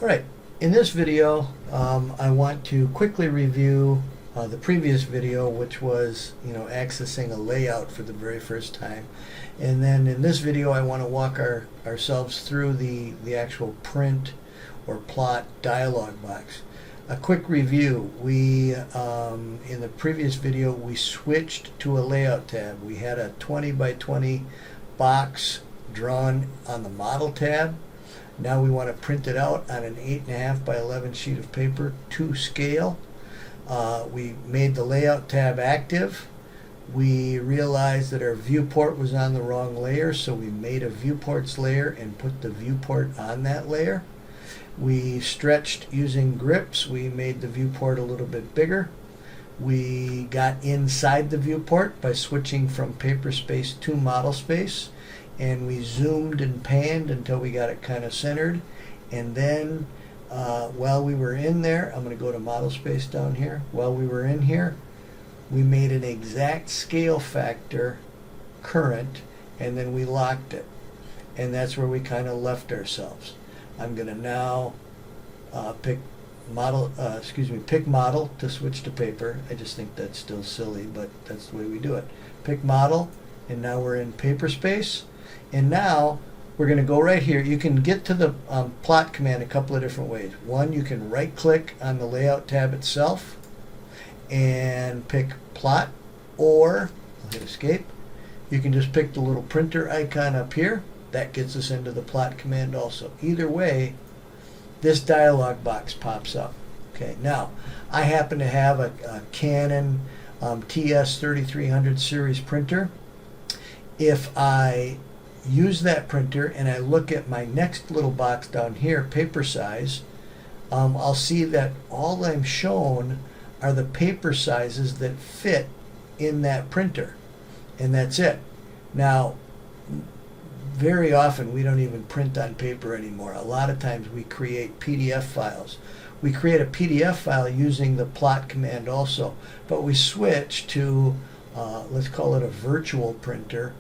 All right, in this video, I want to quickly review the previous video, which was, accessing a layout for the very first time. And then in this video, I want to walk ourselves through the actual print or plot dialog box. A quick review, in the previous video, we switched to a layout tab. We had a 20 by 20 box drawn on the model tab. Now we want to print it out on an 8.5 by 11 sheet of paper to scale. We made the layout tab active. We realized that our viewport was on the wrong layer, so we made a viewports layer and put the viewport on that layer. We stretched using grips. We made the viewport a little bit bigger. We got inside the viewport by switching from paper space to model space. And we zoomed and panned until we got it kind of centered. And then while we were in there, I'm going to go to model space down here. While we were in here, we made an exact scale factor current, and then we locked it. And that's where we kind of left ourselves. I'm going to now pick model to switch to paper. I just think that's still silly, but that's the way we do it. Pick model, and now we're in paper space. And now we're going to go right here. You can get to the plot command a couple of different ways. One, you can right click on the layout tab itself and pick plot, or I'll hit escape. You can just pick the little printer icon up here. That gets us into the plot command also. Either way, this dialog box pops up. Okay, now I happen to have a Canon TS3300 series printer. If I use that printer and I look at my next little box down here, paper size, I'll see that all I'm shown are the paper sizes that fit in that printer, and that's it. Now, very often we don't even print on paper anymore. A lot of times we create PDF files. We create a PDF file using the plot command also, but we switch to, let's call it a virtual printer.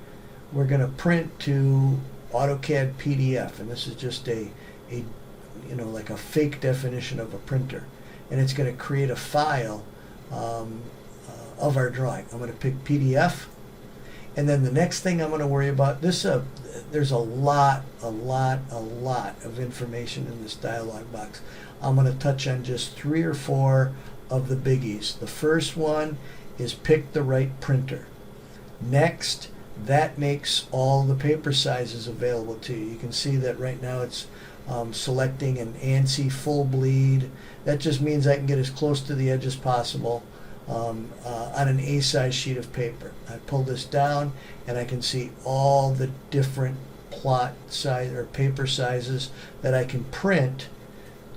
We're going to print to AutoCAD PDF, and this is just like a fake definition of a printer, and it's going to create a file of our drawing. I'm going to pick PDF, and then the next thing I'm going to worry about this. There's a lot of information in this dialog box. I'm going to touch on just 3 or 4 of the biggies. The first one is pick the right printer. Next, that makes all the paper sizes available to you. You can see that right now it's selecting an ANSI full bleed. That just means I can get as close to the edge as possible on an A size sheet of paper. I pull this down and I can see all the different plot size or paper sizes that I can print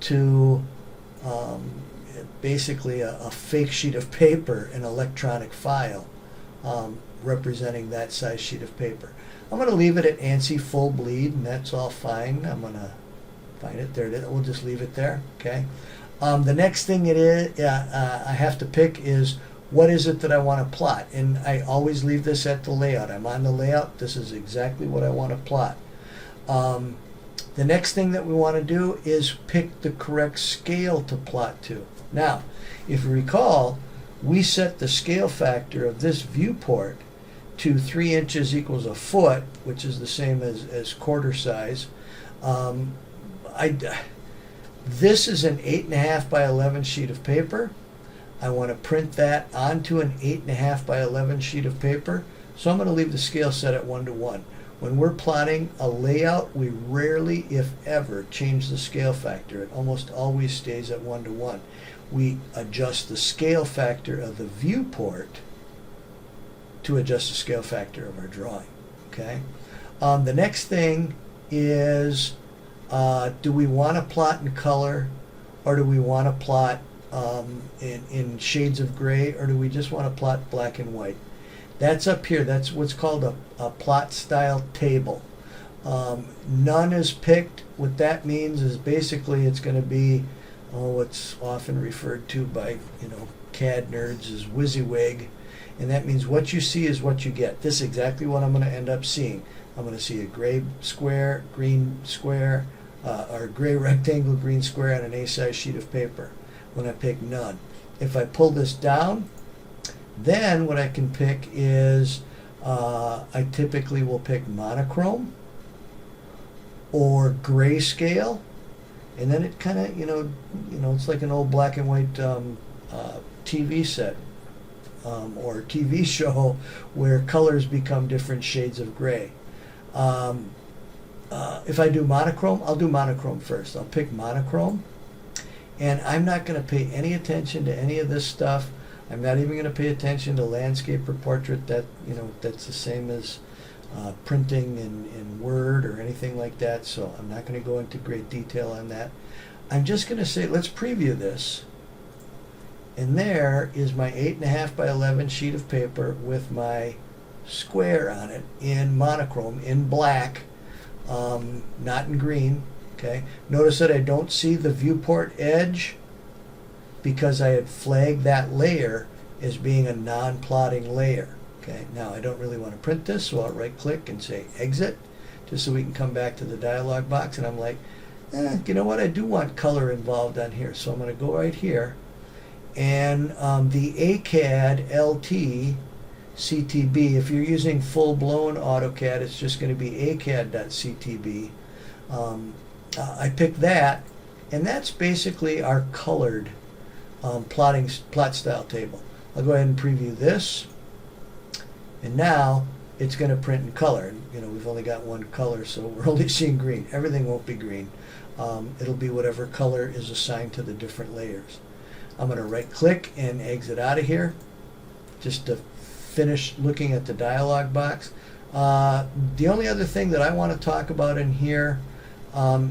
to basically a fake sheet of paper, an electronic file. Representing that size sheet of paper. I'm going to leave it at ANSI full bleed, and that's all fine. I'm going to find it. There it is. We'll just leave it there. Okay. The next thing I have to pick is what is it that I want to plot, and I always leave this at the layout. I'm on the layout. This is exactly what I want to plot. The next thing that we want to do is pick the correct scale to plot to. Now, if you recall, we set the scale factor of this viewport to 3 inches equals a foot, which is the same as quarter size. This is an 8.5 by 11 sheet of paper. I want to print that onto an 8.5 by 11 sheet of paper, so I'm going to leave the scale set at 1:1. When we're plotting a layout, we rarely, if ever, change the scale factor. It almost always stays at 1:1. We adjust the scale factor of the viewport to adjust the scale factor of our drawing. Okay. The next thing is, do we want to plot in color, or do we want to plot in shades of gray, or do we just want to plot black and white? That's up here. That's what's called a plot style table. None is picked. What that means is basically it's going to be what's often referred to by CAD nerds as WYSIWYG, and that means what you see is what you get. This is exactly what I'm going to end up seeing. I'm going to see a gray square, green square, or gray rectangle, green square on an A-size sheet of paper when I pick none. If I pull this down, then what I can pick is I typically will pick monochrome or grayscale, and then it kind of, it's like an old black and white TV set or TV show where colors become different shades of gray. If I do monochrome, I'll do monochrome first. I'll pick monochrome, and I'm not going to pay any attention to any of this stuff. I'm not even going to pay attention to landscape or portrait. That's the same as printing in Word or anything like that, so I'm not going to go into great detail on that. I'm just going to say, let's preview this. And there is my 8.5 by 11 sheet of paper with my square on it in monochrome, in black, not in green. Okay. Notice that I don't see the viewport edge because I had flagged that layer as being a non-plotting layer. Okay. Now I don't really want to print this, so I'll right-click and say Exit, just so we can come back to the dialog box. And I'm like, you know what? I do want color involved on here, so I'm going to go right here. And the ACAD LT CTB, if you're using full-blown AutoCAD, it's just going to be acad.ctb. I picked that, and that's basically our colored plot style table. I'll go ahead and preview this, and now it's going to print in color. We've only got one color, so we're only seeing green. Everything won't be green. It'll be whatever color is assigned to the different layers. I'm going to right-click and exit out of here just to finish looking at the dialog box. The only other thing that I want to talk about in here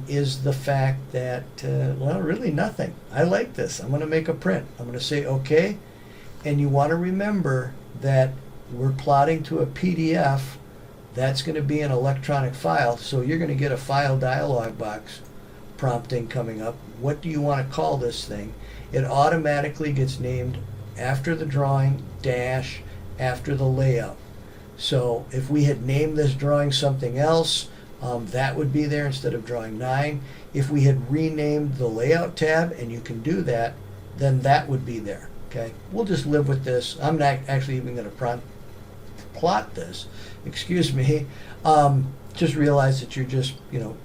is the fact that, really nothing. I like this. I'm going to make a print. I'm going to say OK. And you want to remember that we're plotting to a PDF. That's going to be an electronic file. So you're going to get a file dialog box prompting coming up. What do you want to call this thing? It automatically gets named after the drawing dash after the layout. So if we had named this drawing something else, that would be there instead of drawing 9. If we had renamed the layout tab, and you can do that, then that would be there. Okay, we'll just live with this. I'm not actually even going to plot this. Excuse me. Just realize that you're just,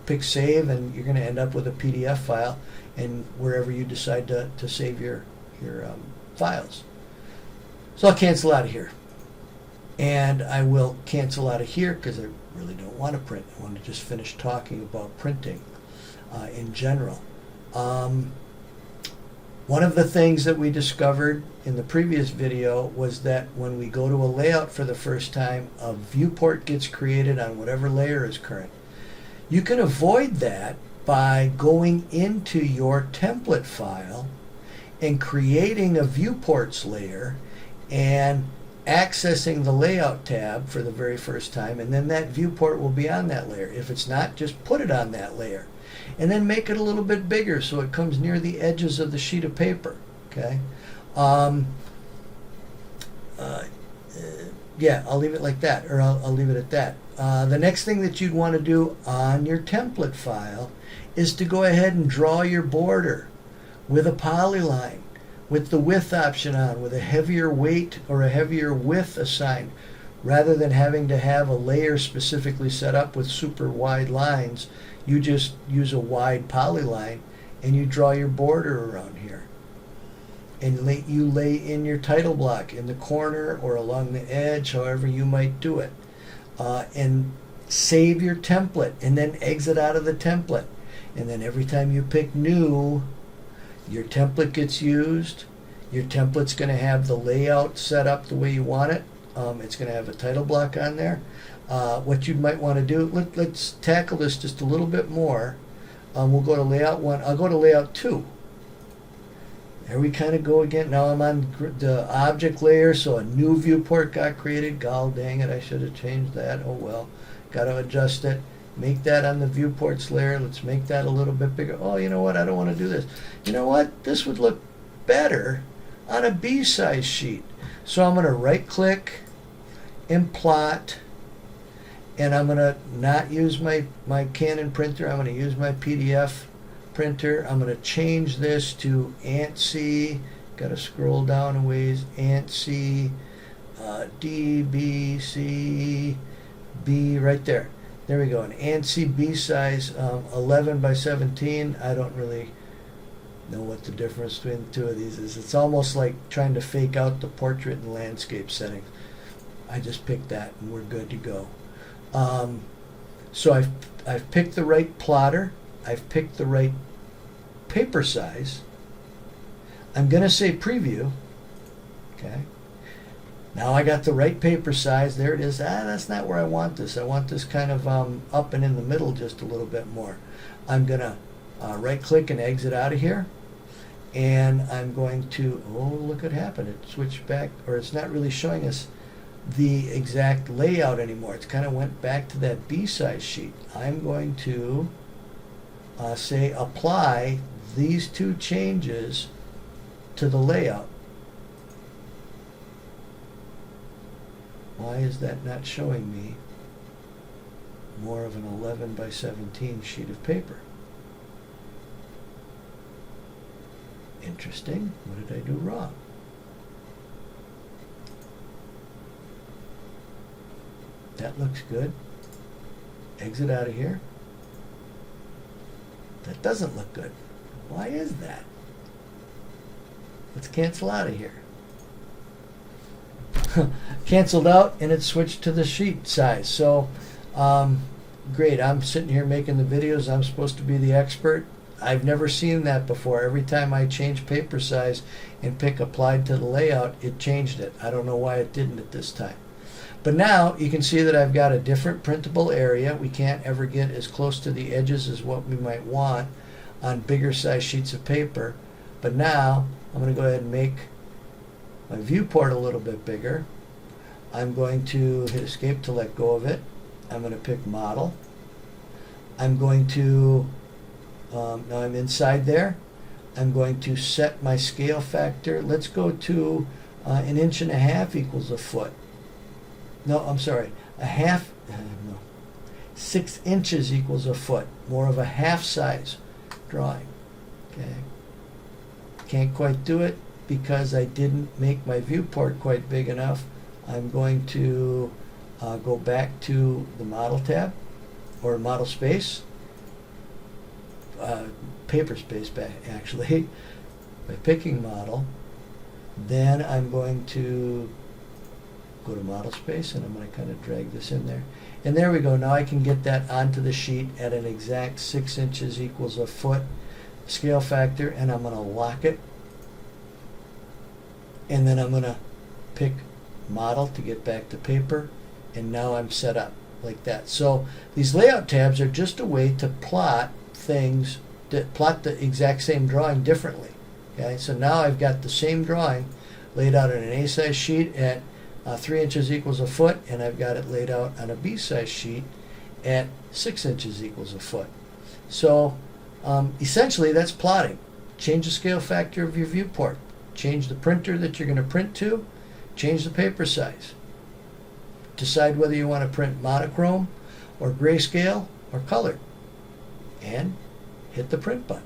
pick save, and you're going to end up with a PDF file, and wherever you decide to save your files. So I'll cancel out of here. And I will cancel out of here because I really don't want to print. I want to just finish talking about printing in general. One of the things that we discovered in the previous video was that when we go to a layout for the first time, a viewport gets created on whatever layer is current. You can avoid that by going into your template file and creating a viewports layer and accessing the layout tab for the very first time, and then that viewport will be on that layer. If it's not, just put it on that layer and then make it a little bit bigger so it comes near the edges of the sheet of paper. Okay. Yeah, I'll leave it like that, or I'll leave it at that. The next thing that you'd want to do on your template file is to go ahead and draw your border with a polyline, with the width option on, with a heavier weight or a heavier width assigned, rather than having to have a layer specifically set up with super wide lines. You just use a wide polyline and you draw your border around here. And you lay in your title block in the corner or along the edge, however you might do it. And save your template and then exit out of the template. And then every time you pick new, your template gets used. Your template's going to have the layout set up the way you want it. It's going to have a title block on there. What you might want to do, let's tackle this just a little bit more. We'll go to layout 1. I'll go to layout 2. There we kind of go again. Now I'm on the object layer, so a new viewport got created. Gall dang it, I should have changed that. Oh well. Got to adjust it. Make that on the viewports layer. Let's make that a little bit bigger. Oh, you know what? I don't want to do this. You know what? This would look better on a B-size sheet. So I'm going to right-click and plot. and I'm going to not use my Canon printer. I'm going to use my PDF printer. I'm going to change this to ANSI. Got to scroll down a ways. ANSI D, B, C, B, right there. There we go. An ANSI B size, 11 by 17. I don't really know what the difference between the two of these is. It's almost like trying to fake out the portrait and landscape settings. I just picked that and we're good to go. So I've picked the right plotter. I've picked the right paper size. I'm going to say preview. Okay. Now I got the right paper size. There it is. That's not where I want this. I want this kind of up and in the middle just a little bit more. I'm going to right click and exit out of here. And I'm going to, oh, look what happened. It switched back, or it's not really showing us the exact layout anymore. It's kind of went back to that B size sheet. I'm going to say apply these two changes to the layout. Why is that not showing me more of an 11 by 17 sheet of paper? Interesting. What did I do wrong? That looks good. Exit out of here. That doesn't look good. Why is that? Let's cancel out of here. Canceled out and it switched to the sheet size. So great. I'm sitting here making the videos. I'm supposed to be the expert. I've never seen that before. Every time I change paper size and pick applied to the layout, it changed it. I don't know why it didn't at this time. But now you can see that I've got a different printable area. We can't ever get as close to the edges as what we might want on bigger size sheets of paper. But now I'm going to go ahead and make my viewport a little bit bigger. I'm going to hit escape to let go of it. I'm going to pick model. I'm going to, now I'm inside there. I'm going to set my scale factor. Let's go to 1.5 inches equals a foot. No, I'm sorry, no. 6 inches equals a foot. More of a half size drawing. Okay. Can't quite do it because I didn't make my viewport quite big enough. I'm going to go back to the model tab or model space, paper space back actually, by picking model. Then I'm going to go to model space and I'm going to kind of drag this in there. And there we go. Now I can get that onto the sheet at an exact 6 inches equals a foot scale factor, and I'm going to lock it. And then I'm going to pick model to get back to paper, and now I'm set up like that. So these layout tabs are just a way to plot things, that plot the exact same drawing differently. Okay, so now I've got the same drawing laid out on an A size sheet at 3 inches equals a foot, and I've got it laid out on a B size sheet at 6 inches equals a foot. So essentially that's plotting. Change the scale factor of your viewport. Change the printer that you're going to print to. Change the paper size. Decide whether you want to print monochrome or grayscale or color. And hit the print button.